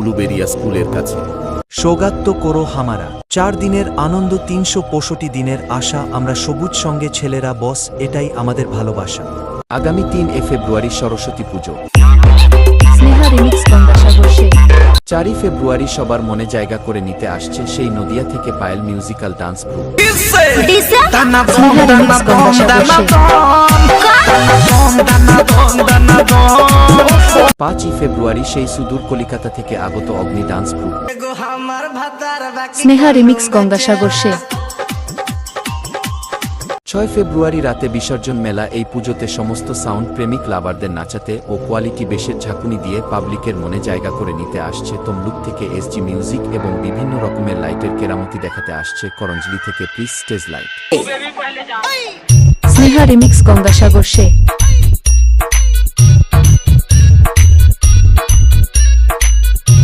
উলুবেরিয়া স্কুলের কাছে। সৌগাত্য করো হামারা। 4 দিনের আনন্দ, 365 দিনের আশা, আমরা সবুজ সঙ্গে ছেলেরা বস, এটাই আমাদের ভালোবাসা। আগামী 3 ফেব্রুয়ারি সরস্বতী পুজো। স্নেহা রিমিক্স গঙ্গাসাগর সে। 4 ফেব্রুয়ারি সবার মনে জায়গা করে নিতে আসছে সেই নদিয়া থেকে Payel musical dance group. Sneha remix Gangasagar সে। 5 ফেব্রুয়ারি সেই সুদূর কলিকাতা থেকে আগত Agni dance group. Sneha remix Gangasagar সে। 6 ফেব্রুয়ারি রাতে বিসর্জন মেলা। এই পুজোতে সমস্ত সাউন্ড প্রেমিক লাভারদের নাচাতে ও কোয়ালিটি বেশের ঝাঁকুনি দিয়ে পাবলিকের মনে জায়গা করে নিতে আসছে তমলুক থেকে এসজি মিউজিক এবং বিভিন্ন রকমের লাইটের কেরামতি দেখাতে আসছে করঞ্জলি থেকে প্রিস stage light. Sneha remix Gangasagar সে।